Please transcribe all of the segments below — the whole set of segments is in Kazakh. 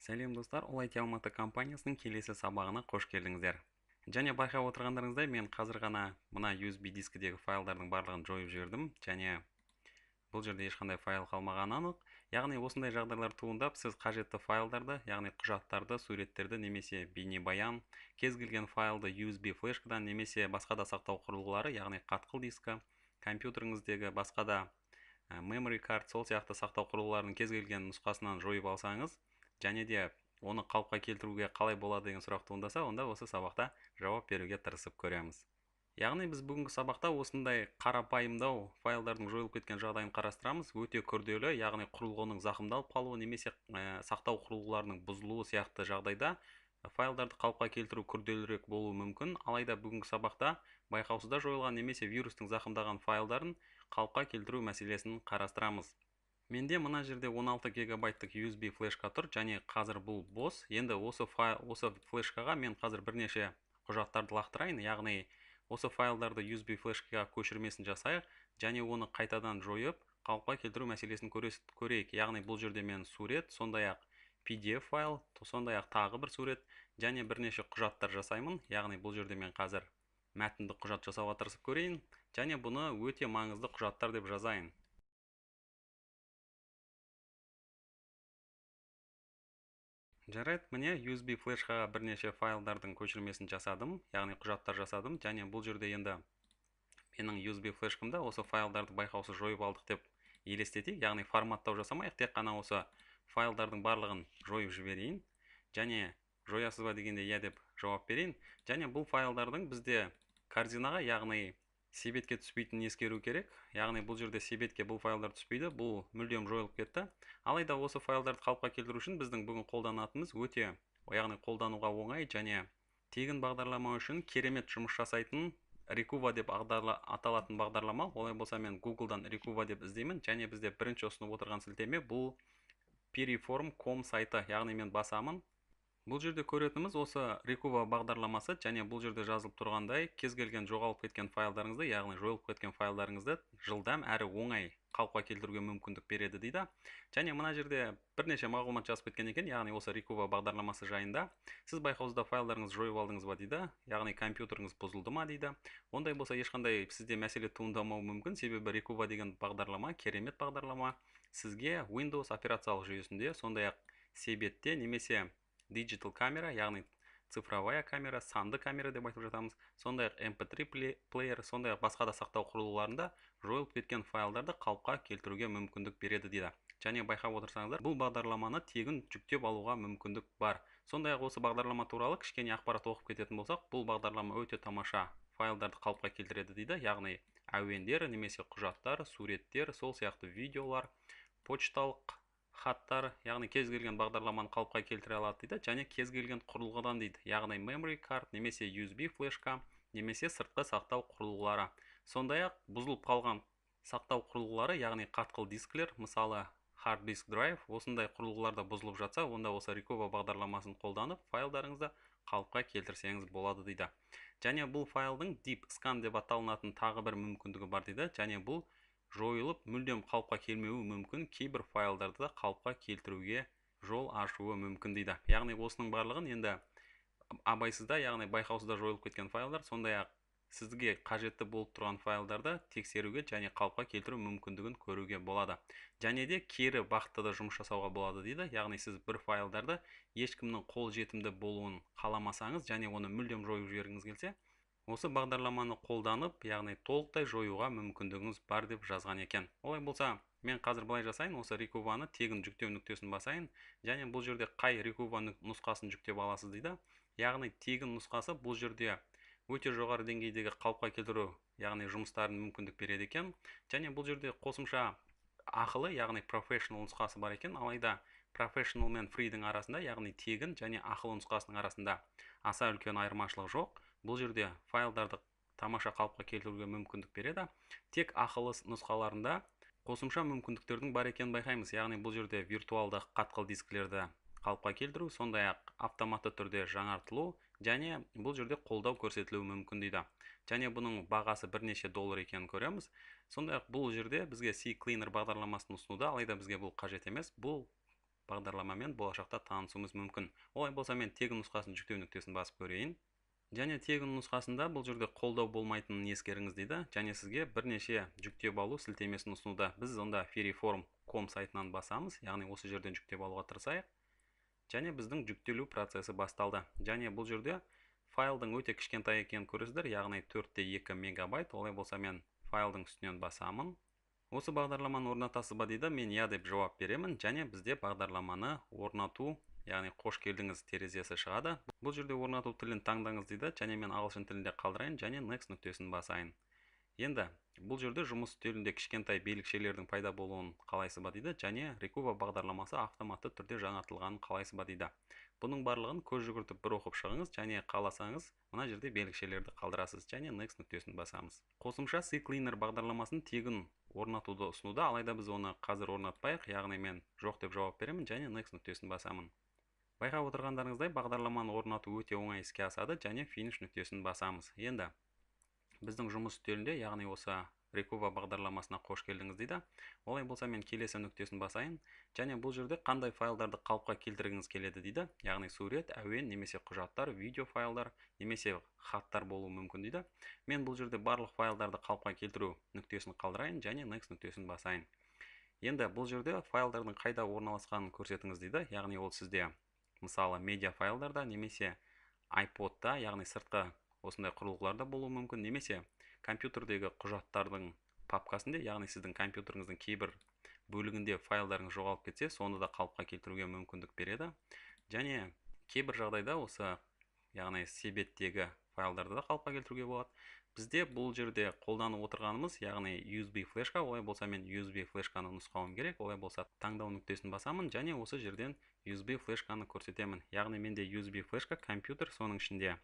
Сәлем достар, ол IT Алматы компаниясының келесі сабағына қош келдіңіздер. Және байқап отырғандарыңыздай, мен қазір ғана мына USB дискідегі файлдардың барлығын жойып жібердім, және бұл жерде ешқандай файл қалмағаны анық. Яғни осындай жағдайлар туындап, сіз қажетті файлдарды, яғни құжаттарды, суреттерді немесе бейнебаян, кез келген файлды USB флешкадан немесе басқа да сақтау құрылғылары, яғни қатқыл дискі, компьютеріңіздегі басқа да memory card, сол сияқты сақтау құрылғыларының кез келген нұсқасынан жойып алсаңыз, және де оны қалыпқа келтіруге қалай болады деген сұрақ туындаса, онда осы сабақта жауап беруге тырысып көреміз. Яғни біз бүгінгі сабақта осындай қарапайымдау файлдардың жойылып кеткен жағдайын қарастырамыз. Өте күрделі, яғни құрылғының зақымдалып қалуы немесе сақтау құрылғыларының бұзылуы сияқты жағдайда файлдарды қалыпқа келтіру күрделірек болуы мүмкін. Алайда бүгінгі сабақта байқаусызда жойылған немесе вирустың зақымдаған файлдарын қалыпқа келтіру мәселесін қарастырамыз. Менде мына жерде 16 гигабайттық USB флешка тұр, және қазір бұл бос. Енді осы флешкаға мен қазір бірнеше құжаттарды лақтырайын, яғни осы файлдарды USB флешкаға көшірмесін жасайық, және оны қайтадан жойып, қалыпқа келтіру мәселесін көрейік. Яғни бұл жерде мен сурет, сондай-ақ PDF файл, сондай-ақ тағы бір сурет, және бірнеше құжаттар жасаймын. Яғни бұл жерде мен қазір мәтінді құжат жасауға тырысып көрейін, және бұны өте маңызды құжаттар деп жазайын. Жарайды, міне USB флешкаға бірнеше файлдардың көшірмесін жасадым, яғни құжаттар жасадым, және бұл жерде енді менің USB флешкамда осы файлдарды байқаусыз жойып алдық деп елестетейік, яғни форматтау жасамайық, тек қана осы файлдардың барлығын жойып жіберейін, және жоясыз ба дегенде иә деп жауап берейін, және бұл файлдардың бізде координаға, яғни себетке түспейтінін ескеру керек. Яғни бұл жерде себетке бұл файлдар түспейді, бұл мүлдем жойылып кетті. Алайда осы файлдарды қалыпқа келтіру үшін біздің бүгін қолданатынымыз өте, яғни қолдануға оңай және тегін бағдарлама үшін керемет жұмыс жасайтын Recuva деп аталатын бағдарлама. Олай болса мен Google-дан Recuva деп іздеймін, және бізде бірінші ұсынып отырған сілтеме бұл Periform.com сайты, яғни мен басамын. Бұл жерде көретініміз осы Recuva бағдарламасы, және бұл жерде жазылып тұрғандай кез келген жоғалып кеткен файлдарыңызды, яғни жойылып кеткен файлдарыңызды жылдам әрі оңай қалыпқа келтіруге мүмкіндік береді дейді. Және мына жерде бірнеше мағлұмат жазып кеткен екен, яғни осы Recuva бағдарламасы жайында. Сіз байқаусызда файлдарыңызды жойып алдыңыз ба дейді, яғни компьютеріңіз бұзылды ма дейді. Ондай болса ешқандай сізде мәселе туындамауы мүмкін, себебі Recuva деген бағдарлама керемет бағдарлама. Сізге Windows операциялық жүйесінде, сондай-ақ себетте немесе digital камера, яғни цифровая камера, санды камера деп айтып жатамыз, сондай-ақ MP3 плеер, сондай-ақ басқа да сақтау құрылғыларында жойылып кеткен файлдарды қалыпқа келтіруге мүмкіндік береді дейді. Және байқап отырсаңыздар, бұл бағдарламаны тегін жүктеп алуға мүмкіндік бар. Сондай-ақ осы бағдарлама туралы кішкене ақпарат оқып кететін болсақ, бұл бағдарлама өте тамаша файлдарды қалыпқа келтіреді дейді, яғни әуендер немесе құжаттар, суреттер, сол сияқты видеолар, почталық хаттар, яғни кез келген бағдарламаны қалыпқа келтіре алады дейді, және кез келген құрылғыдан дейді, яғни memory card немесе USB флешка немесе сыртқы сақтау құрылғылары. Сондай-ақ бұзылып қалған сақтау құрылғылары, яғни қатқыл дискілер, мысалы hard disk drive, осындай құрылғыларда бұзылып жатса, онда осы Recuva бағдарламасын қолданып файлдарыңызды қалыпқа келтірсеңіз болады дейді. Және бұл файлдың deep scan деп аталынатын тағы бір мүмкіндігі бар дейді, және бұл жойылып мүлдем қалыпқа келмеуі мүмкін, кейбір файлдарды қалыпқа келтіруге жол ашуы мүмкін дейді. Яғни осының барлығын енді абайсызда, яғни байқаусызда жойылып кеткен файлдар, сондай-ақ сізге қажетті болып тұрған файлдарды тексеруге және қалыпқа келтіру мүмкіндігін көруге болады. Және де кері бағытта да жұмыс жасауға болады дейді. Яғни сіз бір файлдарды ешкімнің қол жетімді болуын қаламасаңыз, және оны мүлдем жойып жібергіңіз келсе, осы бағдарламаны қолданып, яғни толықтай жоюға мүмкіндігіңіз бар деп жазған екен. Олай болса, мен қазір былай жасайын, осы Recuvаны тегін жүктеу нүктесін басайын, және бұл жерде қай Recuva нұсқасын жүктеп аласыз дейді. Яғни тегін нұсқасы бұл жерде өте жоғары деңгейдегі қалыпқа келтіру, яғни жұмыстарын мүмкіндік береді екен. Және бұл жерде қосымша ақылы, яғни professional нұсқасы бар екен. Алайда professional мен freeдің арасында, яғни тегін және ақылы нұсқасының арасында аса үлкен айырмашылық жоқ. Бұл жерде файлдарды тамаша қалыпқа келтіруге мүмкіндік береді. Тек ақылы нұсқаларында қосымша мүмкіндіктердің бар екенін байқаймыз. Яғни бұл жерде виртуалды қатқыл дискілерді қалыпқа келтіру, сондай-ақ автоматты түрде жаңартылу, және бұл жерде қолдау көрсетілуі мүмкін дейді. Және бұның бағасы бірнеше доллар екенін көреміз. Сондай-ақ бұл жерде бізге CCleaner бағдарламасын ұсынуда, алайда бізге бұл қажет емес. Бұл бағдарламамен болашақта танысуымыз мүмкін. Олай болса мен тегін нұсқасын жүктеу нүктесін басып көрейін. Және тегін нұсқасында бұл жерде қолдау болмайтынын ескеріңіз дейді. Және сізге бірнеше жүктеп алу сілтемесін ұсынуда. Біз онда freeform.com сайтынан басамыз, яғни осы жерден жүктеп алуға тырысайық. Және біздің жүктелу процесі басталды. Және бұл жерде файлдың өте кішкентай екенін көресіздер, яғни 4,2 мегабайт. Олай болса мен файлдың үстінен басамын. Осы бағдарламаны орнатасыз ба дейді, мен иә деп жауап беремін. Және бізде бағдарламаны орнату, яғни қош келдіңіз терезесі шығады. Бұл жерде орнату тілін таңдаңыз дейді, және мен ағылшын тілінде қалдырайын, және next нүктесін басайын. Енді бұл жерде жұмыс үстелінде кішкентай белгішелердің пайда болуын қалайсыз ба дейді, және Recuva бағдарламасы автоматты түрде жаңартылғанын қалайсыз ба дейді. Бұның барлығын көз жүгіртіп бір оқып шығыңыз, және қаласаңыз мына жерде белгішелерді қалдырасыз, және next нүктесін басамыз. Қосымша CCleaner бағдарламасын тегін орнатуды ұсынуда, алайда біз оны қазір орнатпайық, яғни мен жоқ деп жауап беремін, және next нүктесін басамын. Байқап отырғандарыңыздай бағдарламаны орнату өте оңай іске асады, және finish нүктесін басамыз. Енді біздің жұмыс үстелінде, яғни осы Recuva бағдарламасына қош келдіңіз дейді. Олай болса мен келесі нүктесін басайын, және бұл жерде қандай файлдарды қалыпқа келтіргіңіз келеді дейді. Яғни сурет, әуен, немесе құжаттар, видео файлдар, немесе хаттар болуы мүмкін дейді. Мен бұл жерде барлық файлдарды қалыпқа келтіру нүктесін қалдырайын, және next нүктесін басайын. Енді бұл жерде файлдардың қайда орналасқанын көрсетіңіз дейді. Яғни ол сізде мысалы медиа файлдарда, немесе iPod'та, яғни сыртқы осындай құрылғыларда болуы мүмкін, немесе компьютердегі құжаттардың папкасында, яғни сіздің компьютеріңіздің кейбір бөлігінде файлдарыңыз жоғалып кетсе, соны да қалыпқа келтіруге мүмкіндік береді. Және кейбір жағдайда осы, яғни себеттегі файлдарды да қалыпқа келтіруге болады. Бізде бұл жерде қолданып отырғанымыз, яғни USB флешка. Олай болса мен USB флешканы нұсқауым керек. Олай болса таңдау нүктесін басамын, және осы жерден USB флешканы көрсетемін. Яғни менде USB флешка, компьютер, соның ішінде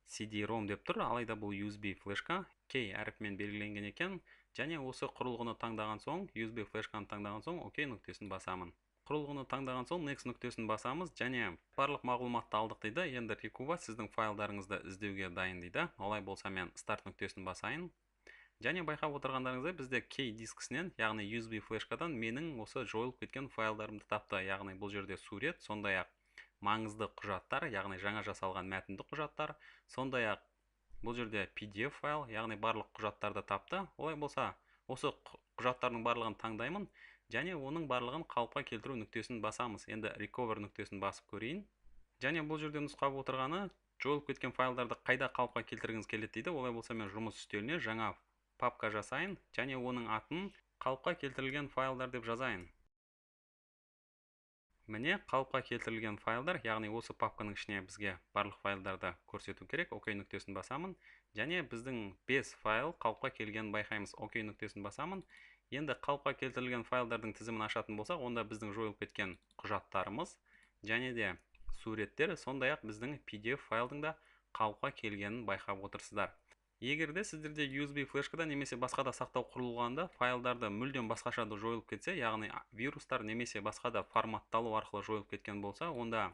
CD-ROM деп тұр, алайда бұл USB флешка K әріпімен белгіленген екен, және осы құрылғыны таңдаған соң, USB флешканы таңдаған соң, OK нүктесін басамын. Құрылғыны таңдаған соң next нүктесін басамыз, және барлық мағлұматты алдық дейді. Енді Recuva сіздің файлдарыңызды іздеуге дайын дейді. Олай болса мен start нүктесін басайын. Және байқап отырғандарыңыздай бізде K дискісінен, яғни USB флешкадан менің осы жойылып кеткен файлдарымды тапты. Яғни бұл жерде сурет, сондай-ақ маңызды құжаттар, яғни жаңа жасалған мәтінді құжаттар, сондай-ақ бұл жерде PDF файл, яғни барлық құжаттарды тапты. Олай болса, осы құжаттардың барлығын таңдаймын, және оның барлығын қалыпқа келтіру нүктесін басамыз. Енді recover нүктесін басып көрейін. Және бұл жерде нұсқап отырғаны, жойылып кеткен файлдарды қайда қалыпқа келтіргіңіз келеді дейді. Олай болса мен жұмыс үстеліне жаңа папка жасайын, және оның атын қалыпқа келтірілген файлдар деп жазайын. Міне қалыпқа келтірілген файлдар, яғни осы папканың ішіне бізге барлық файлдарды көрсету керек. OK нүктесін басамын, және біздің 5 файл қалыпқа келгенін байқаймыз. OK нүктесін басамын. Енді қалыпқа келтірілген файлдардың тізімін ашатын болсақ, онда біздің жойылып кеткен құжаттарымыз, және де суреттер, сондай-ақ біздің PDF файлдың да қалыпқа келгенін байқап отырсыздар. Егер де сіздерде USB флешкада немесе басқа да сақтау құрылғанда файлдарды мүлдем басқаша да жойылып кетсе, яғни вирустар немесе басқа да форматталу арқылы жойылып кеткен болса, онда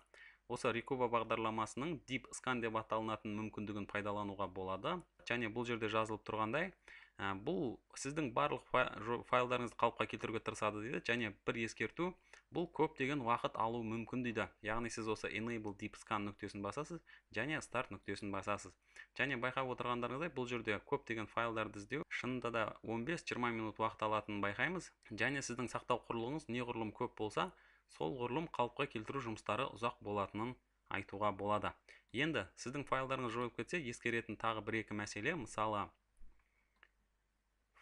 осы Recuva бағдарламасының Deep Scan деп аталынатын мүмкіндігін пайдалануға болады. Және бұл жерде жазылып тұрғандай, бұл сіздің барлық файлдарыңызды қалыпқа келтіруге тырысады дейді. Және бір ескерту, бұл көптеген уақыт алу мүмкін дейді. Яғни сіз осы Enable Deep Scan нүктесін басасыз, және Start нүктесін басасыз. Және байқап отырғандарыңыздай, бұл жерде көптеген файлдарды іздеу шынында да 15-20 минут уақыт алатынын байқаймыз. Және сіздің сақтау құрылғыңыз неғұрлым көп болса, сол ғұрлым қалыпқа келтіру жұмыстары ұзақ болатынын айтуға болады. Енді сіздің файлдарыңыз жойылып кетсе, ескеретін тағы бір-екі мәселе, мысалы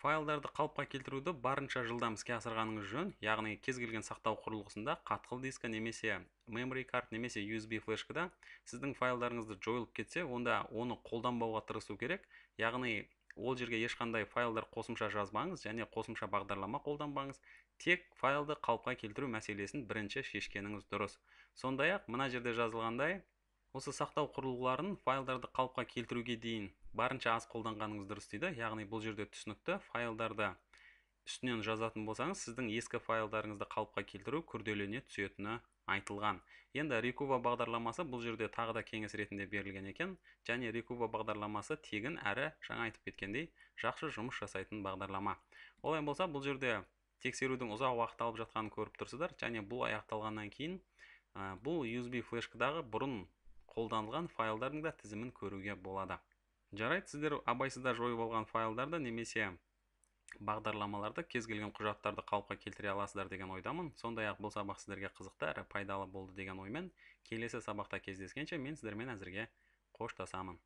файлдарды қалыпқа келтіруді барынша жылдам іске асырғаныңыз жөн, яғни кез келген сақтау құрылғысында қатқыл дискі немесе memory card немесе USB флешкада сіздің файлдарыңызды жойылып кетсе, онда оны қолданбауға тырысу керек. Яғни ол жерге ешқандай файлдар қосымша жазбаңыз, және қосымша бағдарлама қолданбаңыз. Тек файлды қалыпқа келтіру мәселесін бірінші шешкеніңіз дұрыс. Сондай-ақ мына жерде жазылғандай, осы сақтау құрылғыларын файлдарды қалыпқа келтіруге дейін барынша аз қолданғаныңыз дұрыс дейді. Яғни бұл жерде түсінікті, файлдарды үстінен жазатын болсаңыз, сіздің ескі файлдарыңызды қалыпқа келтіру күрделене түсетіні айтылған. Енді Recuva бағдарламасы бұл жерде тағы да кеңес ретінде берілген екен, және Recuva бағдарламасы тегін әрі жаңа айтып кеткендей жақсы жұмыс жасайтын бағдарлама. Олай болса, бұл жерде тексерудің ұзақ уақыт алып жатқанын көріп тұрсыздар, және бұл аяқталғаннан кейін бұл USB флешкадағы бұрын қолданылған файлдардың да тізімін көруге болады. Жарайды, сіздер абайсызда жойып алған файлдарды немесе бағдарламаларды, кез келген құжаттарды қалыпқа келтіре аласыздар деген ойдамын. Сондай-ақ бұл сабақ сіздерге қызықты әрі пайдалы болды деген оймен, келесі сабақта кездескенше мен сіздермен әзірге қоштасамын.